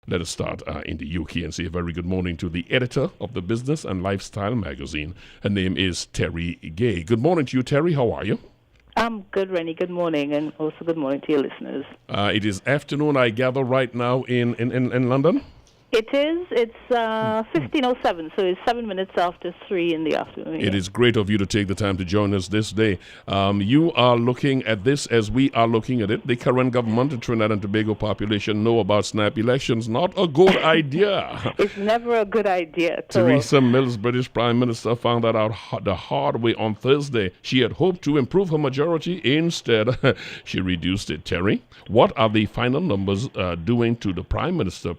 Let us start in the UK and say a very good morning to the editor of the Business and Lifestyle magazine. Her name is Terri Gay. Good morning to you, Terri. How are you? I'm good, Rennie. Good morning, and also good morning to your listeners. It is afternoon, I gather, right now in London? It is. It's 15:07, so it's 7 minutes after 3 in the afternoon. It is great of you to take the time to join us this day. You are looking at this as we are looking at it. The current government, the Trinidad and Tobago population, know about snap elections. Not a good idea. It's never a good idea at all. Theresa Mills, British Prime Minister, found that out the hard way on Thursday. She had hoped to improve her majority. Instead, she reduced it. Terri, what are the final numbers doing to the Prime Minister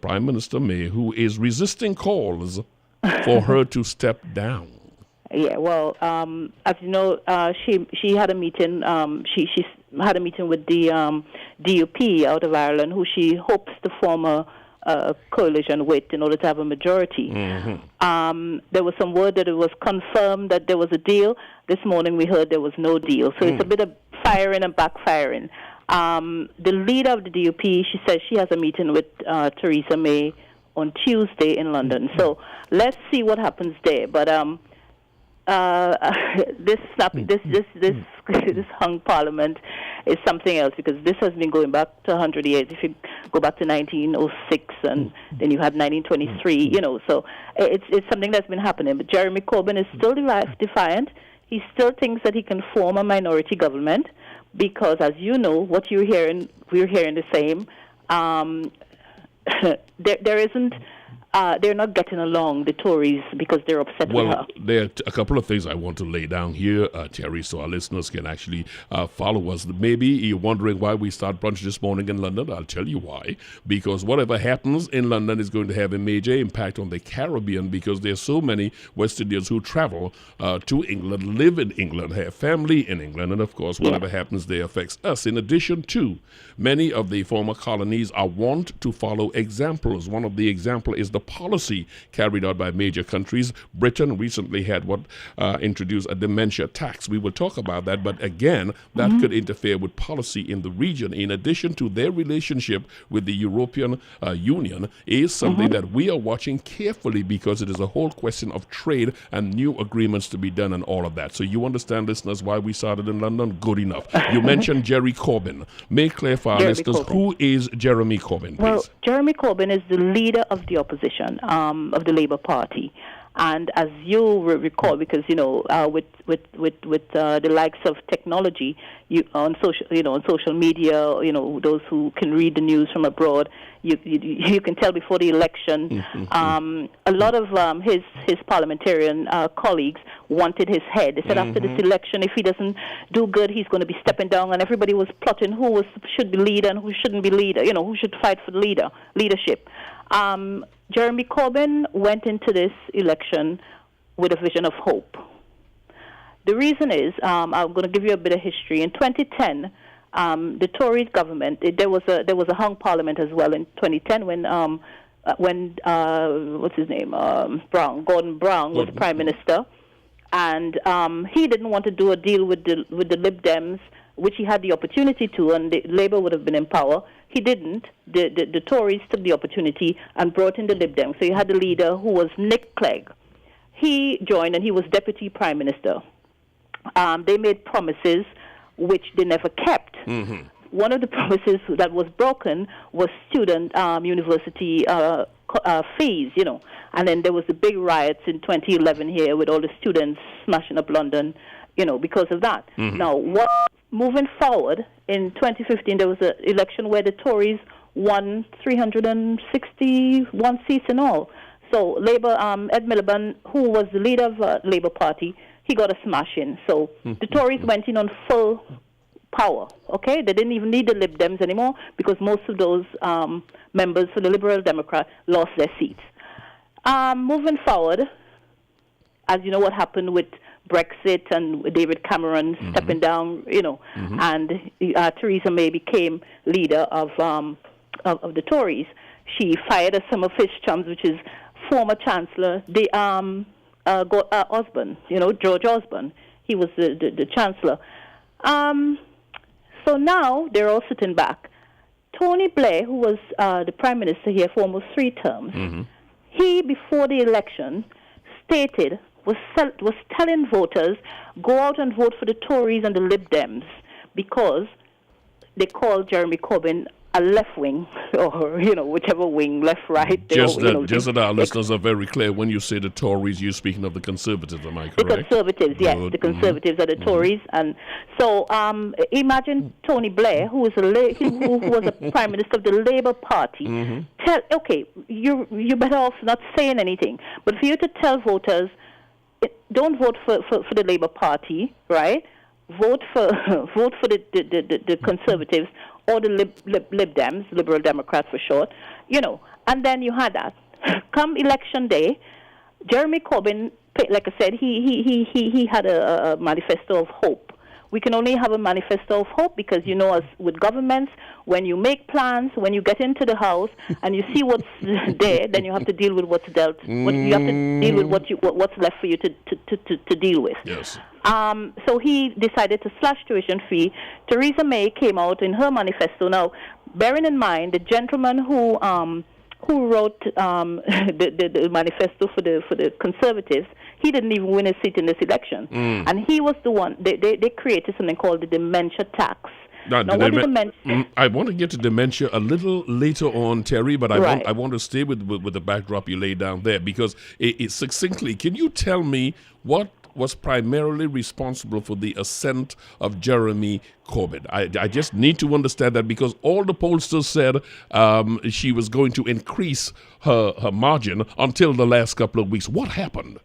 May, who is resisting calls for her to step down? Yeah, well, as you know, she had a meeting. She had a meeting with the DUP out of Ireland, who she hopes to form a coalition with in order to have a majority. Mm-hmm. There was some word that it was confirmed that there was a deal. This morning we heard there was no deal. So it's a bit of firing and backfiring. The leader of the DUP, she says she has a meeting with Theresa May on Tuesday in London. So let's see what happens there. But this hung parliament is something else, because this has been going back to 100 years. If you go back to 1906 and then you had 1923, so it's something that's been happening. But Jeremy Corbyn is still defiant. He still thinks that he can form a minority government because, as you know, what we're hearing the same. There isn't. They're not getting along, the Tories, because they're upset with her. Well, there are a couple of things I want to lay down here, Terri, so our listeners can actually follow us. Maybe you're wondering why we start brunch this morning in London. I'll tell you why. Because whatever happens in London is going to have a major impact on the Caribbean, because there's so many West Indians who travel to England, live in England, have family in England, and of course, whatever happens there affects us. In addition to, many of the former colonies are wont to follow examples. One of the examples is the policy carried out by major countries. Britain recently had introduced a dementia tax. We will talk about that, but again, that could interfere with policy in the region. In addition to their relationship with the European Union is something that we are watching carefully, because it is a whole question of trade and new agreements to be done and all of that. So you understand, listeners, why we started in London? Good enough. You mentioned Jerry Corbyn. Make clear for our listeners, who is Jeremy Corbyn, please? Well, Jeremy Corbyn is the leader of the opposition. Of the Labour Party, and as you recall, because with the likes of technology, on social media, those who can read the news from abroad, you can tell before the election, a lot of his parliamentarian colleagues wanted his head. They said after this election, if he doesn't do good, he's going to be stepping down, and everybody was plotting who should be leader and who shouldn't be leader. Who should fight for leadership. Jeremy Corbyn went into this election with a vision of hope. The reason is, I'm going to give you a bit of history. In 2010, the Tory government, there was a hung parliament as well in 2010 when what's his name, Gordon Brown was Prime Minister, and he didn't want to do a deal with the Lib Dems, which he had the opportunity to, and the Labour would have been in power. He didn't. The Tories took the opportunity and brought in the Lib Dems. So you had the leader, who was Nick Clegg. He joined, and he was Deputy Prime Minister. They made promises which they never kept. One of the promises that was broken was student university fees, And then there was the big riots in 2011 here with all the students smashing up London, because of that. Now, moving forward, in 2015, there was an election where the Tories won 361 seats in all. So Labour, Ed Miliband, who was the leader of Labour Party, he got a smash in. So the Tories went in on full power, okay? They didn't even need the Lib Dems anymore, because most of those members for the Liberal Democrat lost their seats. Moving forward, as you know what happened with Brexit and David Cameron stepping down, and Theresa May became leader of the Tories. She fired some of his chums, which is former Chancellor Osborne, George Osborne. He was the Chancellor. So now they're all sitting back. Tony Blair, who was the Prime Minister here for almost 3 terms, he, before the election, stated, was telling voters, go out and vote for the Tories and the Lib Dems, because they called Jeremy Corbyn a left wing, or, whichever wing, left, right. Just that our listeners are very clear. When you say the Tories, you're speaking of the Conservatives, am I correct? The Conservatives, yes. The Conservatives are the Tories. And so imagine Tony Blair, who was a Prime Minister of the Labour Party, you're better off not saying anything. But for you to tell voters, don't vote for the Labour Party, right? Vote for the Conservatives or the Lib Dems, Liberal Democrats for short, and then you had that. Come election day, Jeremy Corbyn, like I said, he had a manifesto of hope. We can only have a manifesto of hope because, as with governments, when you make plans, when you get into the house and you see what's there, then you have to deal with what's dealt. You have to deal with what's left for you to deal with. Yes. So he decided to slash tuition fee. Theresa May came out in her manifesto. Now, bearing in mind the gentleman who wrote the manifesto for the Conservatives, he didn't even win a seat in this election, and he was the one. They created something called the dementia tax. I want to get to dementia a little later on, Terry, but I want to stay with the backdrop you laid down there, because it succinctly, can you tell me what was primarily responsible for the ascent of Jeremy Corbyn? I just need to understand that, because all the pollsters said she was going to increase her margin until the last couple of weeks. What happened?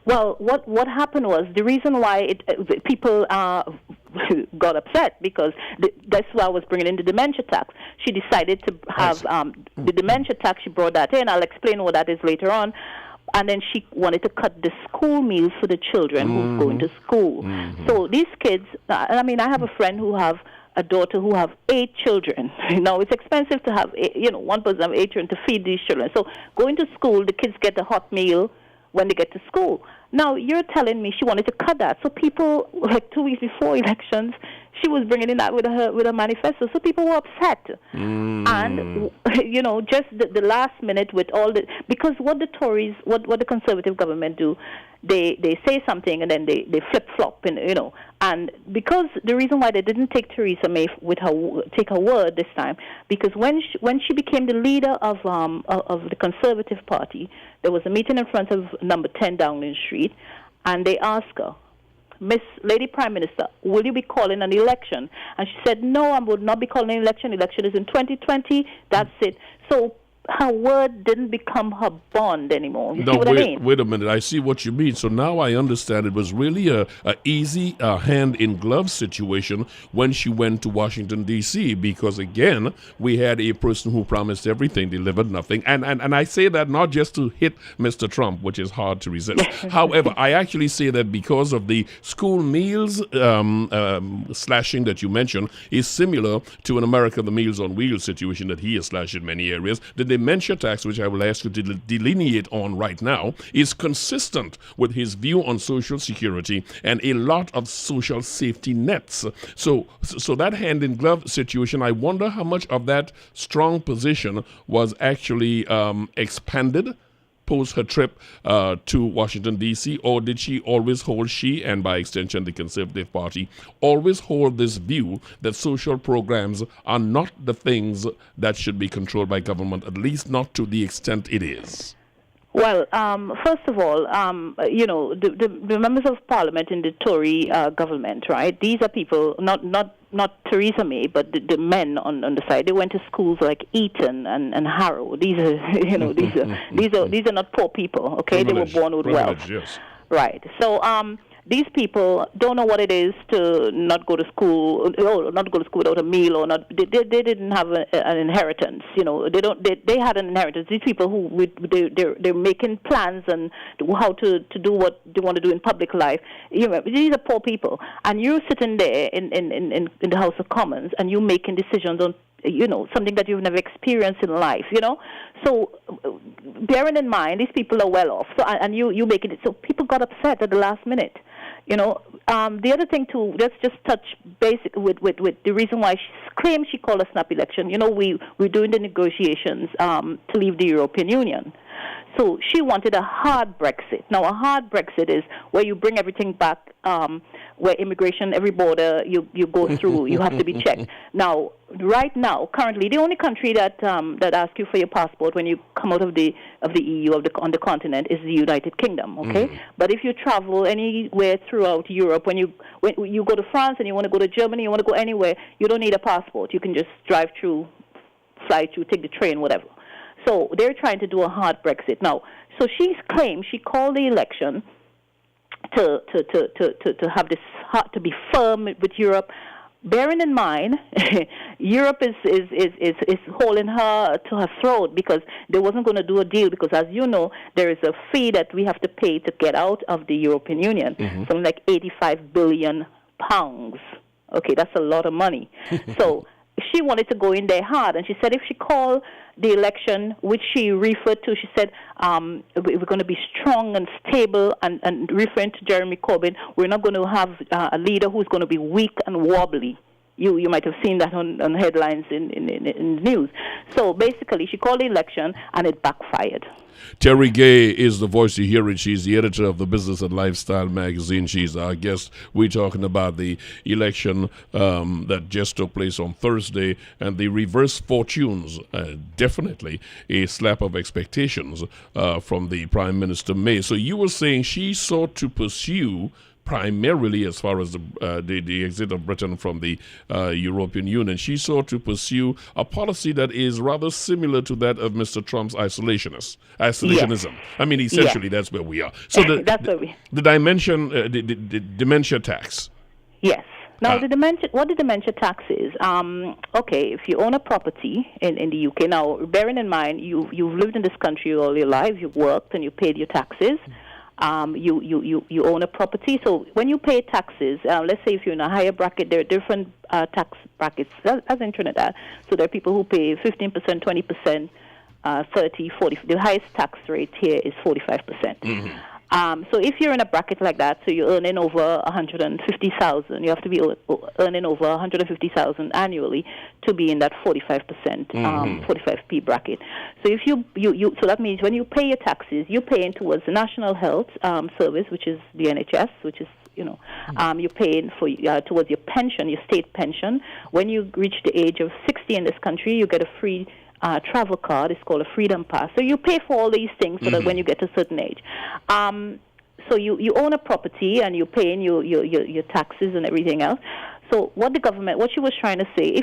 Well, what happened was, the reason why people got upset, because that's why I was bringing in the dementia tax. She decided to have the dementia tax. She brought that in. I'll explain what that is later on. And then she wanted to cut the school meals for the children who's going to school. So these kids, I have a friend who have a daughter who have 8 children. Now, it's expensive to have, one person have 8 children to feed these children. So going to school, the kids get a hot meal when they get to school. Now, you're telling me she wanted to cut that. So people, like 2 weeks before elections, she was bringing in that with a manifesto. So people were upset. And, just the last minute with all the... Because what the Tories, what the Conservative government do, they say something and then they flip-flop, And because the reason why they didn't take Theresa May take her word this time, because when she became the leader of the Conservative Party, there was a meeting in front of number 10 Downing Street, and they asked her, Miss Lady Prime Minister, will you be calling an election? And she said, no, I would not be calling an election. Election is in 2020. That's it. So her word didn't become her bond anymore. You see what I mean? Wait a minute. I see what you mean. So now I understand it was really a easy hand-in-glove situation when she went to Washington, D.C., because, again, we had a person who promised everything, delivered nothing. And I say that not just to hit Mr. Trump, which is hard to resist. However, I actually say that because of the school meals slashing that you mentioned is similar to, in America, the Meals on Wheels situation that he has slashed in many areas. The dementia tax, which I will ask you to delineate on right now, is consistent with his view on Social Security and a lot of social safety nets. So that hand-in-glove situation, I wonder how much of that strong position was actually expanded post her trip to Washington, D.C., or did she always hold, and by extension the Conservative Party, always hold this view that social programs are not the things that should be controlled by government, at least not to the extent it is? Well, first of all, the members of Parliament in the Tory government, right? These are people, not Theresa May, but the men on the side. They went to schools like Eton and Harrow. These are, these are not poor people. Okay, they were born with wealth. Yes. Right. So these people don't know what it is to not go to school, or not go to school without a meal, or not. They didn't have an inheritance. They had an inheritance. These people who they're making plans and how to do what they want to do in public life. These are poor people, and you're sitting there in the House of Commons, and you're making decisions on something that you've never experienced in life. So bearing in mind these people are well off. So and you making it. So people got upset at the last minute. The other thing too, let's just touch basic with the reason why she claims she called a snap election. We're doing the negotiations to leave the European Union. So she wanted a hard Brexit. Now, a hard Brexit is where you bring everything back, where immigration, every border you go through, you have to be checked. Now, right now, currently, the only country that asks you for your passport when you come out of the EU on the continent is the United Kingdom. Okay, but if you travel anywhere throughout Europe, when you go to France and you want to go to Germany, you want to go anywhere, you don't need a passport. You can just drive through, fly through, take the train, whatever. So they're trying to do a hard Brexit now. So she's claimed she called the election to have this hard, to be firm with Europe, bearing in mind Europe is holding her to her throat because they wasn't going to do a deal because, as you know, there is a fee that we have to pay to get out of the European Union, something like £85 billion. Okay, that's a lot of money. So she wanted to go in there hard, and she said if she called the election, which she referred to, she said, we're going to be strong and stable, and referring to Jeremy Corbyn, we're not going to have a leader who's going to be weak and wobbly. You might have seen that on headlines in the news. So basically, she called the election, and it backfired. Terri Gay is the voice you hear it. She's the editor of the Business and Lifestyle magazine. She's our guest. We're talking about the election that just took place on Thursday and the reverse fortunes. Definitely a slap of expectations from the Prime Minister May. So you were saying she sought to pursue primarily as far as the exit of Britain from the European Union. She sought to pursue a policy that is rather similar to that of Mr. Trump's isolationism. Yes. I mean, essentially, that's where we are. So the dementia tax. Yes. Now, what the dementia tax is, okay, if you own a property in the UK, now, bearing in mind, you've lived in this country all your life, you've worked and you paid your taxes. You own a property. So when you pay taxes, let's say if you're in a higher bracket, there are different tax brackets as in Trinidad. So there are people who pay 15%, 20%, 30, 40. The highest tax rate here is 45%. So if you're in a bracket like that, so you're earning over 150,000, you have to be earning over 150,000 annually to be in that 45%, 45p bracket. So if you so that means when you pay your taxes, you're paying towards the National Health Service, which is the NHS, which is you're paying for towards your pension, your state pension. When you reach the age of 60 in this country, you get a free travel card. It's called a Freedom Pass. So you pay for all these things so that when you get to a certain age. So you own a property and you're paying your taxes and everything else. So what she was trying to say,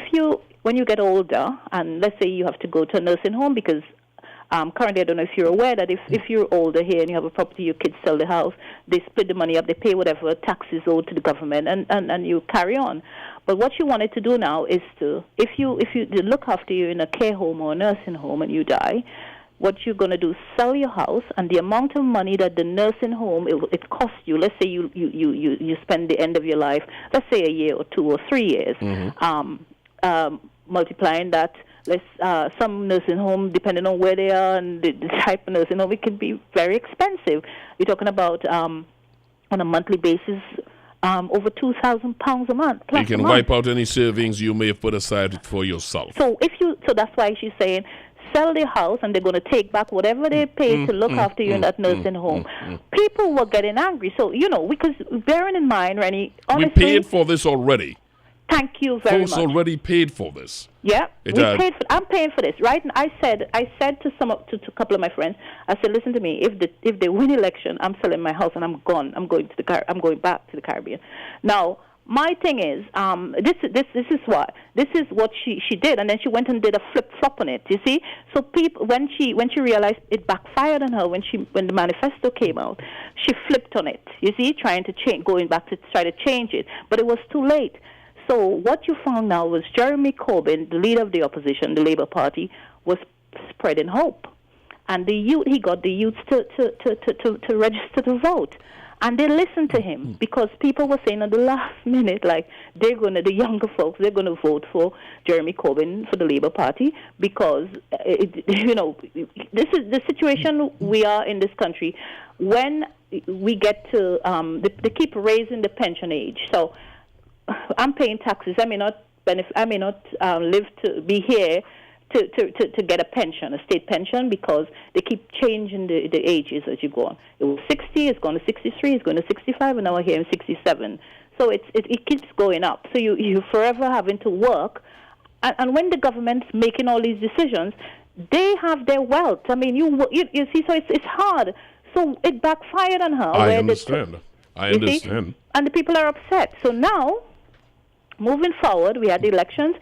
when you get older, and let's say you have to go to a nursing home because currently, I don't know if you're aware that if you're older here and you have a property, your kids sell the house, they split the money up, they pay whatever taxes owed to the government, and you carry on. But what you wanted to do now is if you look after you in a care home or a nursing home and you die, what you're going to do is sell your house, and the amount of money that the nursing home it costs you. Let's say you spend the end of your life, let's say a year or 2 or 3 years, multiplying that. Some nursing home, depending on where they are and the type of nursing home, it can be very expensive. You're talking about on a monthly basis over £2,000 a month. You can wipe out any savings you may have put aside for yourself. So that's why she's saying sell their house and they're going to take back whatever they paid to look after you in that nursing home. People were getting angry. So because bearing in mind, Rennie, honestly, we paid for this already. Thank you very much. Folks already paid for this. Yeah, I'm paying for this, right? And I said to a couple of my friends, I said, listen to me. If they win election, I'm selling my house and I'm gone. I'm going back to the Caribbean. Now, my thing is, this is what she did, and then she went and did a flip flop on it. You see, so people when she realized it backfired on her when the manifesto came out, she flipped on it. You see, going back to try to change it, but it was too late. So what you found now was Jeremy Corbyn, the leader of the opposition, the Labour Party, was spreading hope, and he got the youths to register to vote, and they listened to him because people were saying at the last minute, like the younger folks, they're going to vote for Jeremy Corbyn for the Labour Party because this is the situation we are in this country when we get to they keep raising the pension age. So I'm paying taxes. I may not live to be here to get a pension, a state pension, because they keep changing the ages as you go on. It was 60, it's going to 63, it's going to 65, and now we're here in 67. So it keeps going up. So you forever having to work. And when the government's making all these decisions, they have their wealth. I mean, you see, so it's hard. So it backfired on her. I understand. See? And the people are upset. So now, moving forward, we had the elections.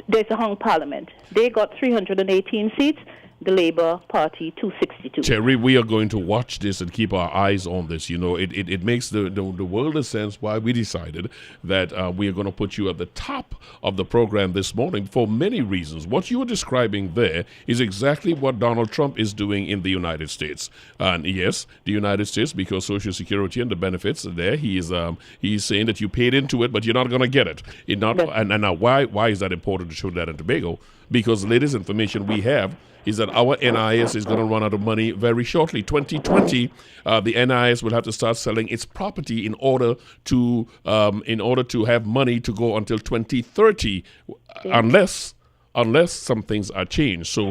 There's a hung parliament. They got 318 seats. The Labour Party 262. Terri, we are going to watch this and keep our eyes on this. You know, it makes the world of sense why we decided that we are going to put you at the top of the program this morning for many reasons. What you are describing there is exactly what Donald Trump is doing in the United States. And yes, the United States, because Social Security and the benefits are there, he's saying that you paid into it, but you're not going to get it. And now why is that important to Trinidad and Tobago? Because the latest information we have is that our NIS is going to run out of money very shortly. 2020, the NIS will have to start selling its property in order to have money to go until 2030, unless some things are changed. So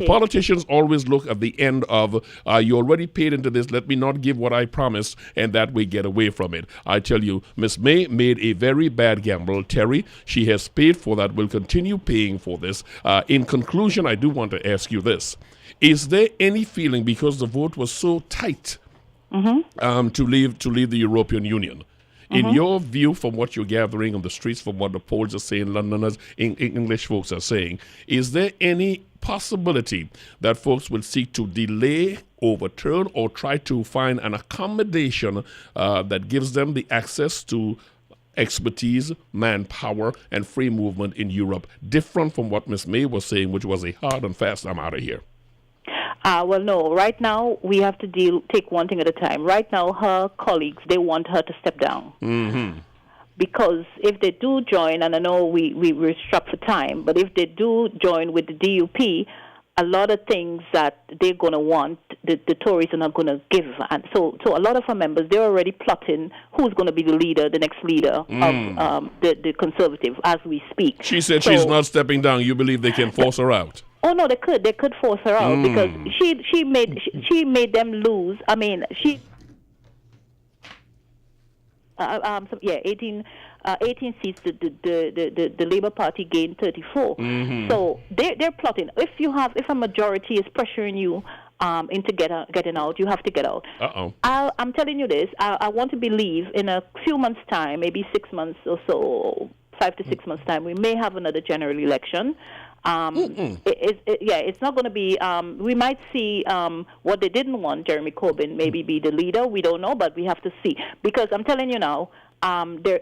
politicians always look at the end of you already paid into this, let me not give what I promised, and that way get away from it. I tell you, Miss May made a very bad gamble. Terri, she has paid for that, will continue paying for this. In conclusion, I do want to ask you this. Is there any feeling, because the vote was so tight, to leave the European Union? In your view, from what you're gathering on the streets, from what the polls are saying, Londoners, English folks are saying, is there any possibility that folks will seek to delay, overturn, or try to find an accommodation that gives them the access to expertise, manpower, and free movement in Europe, different from what Ms. May was saying, which was a hard and fast, I'm out of here? Well, no. Right now, we have to take one thing at a time. Right now, her colleagues, they want her to step down. Mm-hmm. Because if they do join, and I know we're strapped for time, but if they do join with the DUP, a lot of things that they're going to want, the Tories are not going to give. And so a lot of our members, they're already plotting who's going to be the leader, the next leader of the Conservative as we speak. She said she's not stepping down. You believe they can force her out? Oh no, they could force her out because she made them lose. I mean, 18 seats. The Labour Party gained 34. Mm-hmm. So they're plotting. If a majority is pressuring you into getting out, you have to get out. I'm telling you this. I want to believe in a few months' time, maybe 6 months or so, 5 to 6 months' time, we may have another general election. It's not going to be. We might see what they didn't want, Jeremy Corbyn, maybe be the leader. We don't know, but we have to see. Because I'm telling you now, the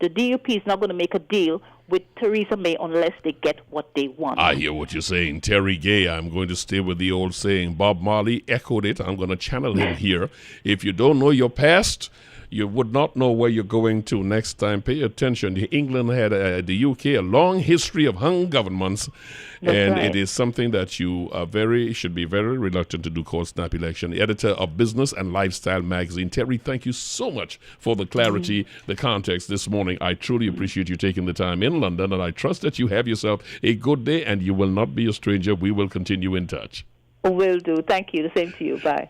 DUP is not going to make a deal with Theresa May unless they get what they want. I hear what you're saying. Terri Gay, I'm going to stay with the old saying. Bob Marley echoed it. I'm going to channel him here. If you don't know your past, you would not know where you're going to next time. Pay attention. England had, the UK, a long history of hung governments. That's right. It is something that you should be very reluctant to do called snap election. The editor of Business and Lifestyle magazine. Terri, thank you so much for the clarity, the context this morning. I truly appreciate you taking the time in London, and I trust that you have yourself a good day, and you will not be a stranger. We will continue in touch. Will do. Thank you. The same to you. Bye.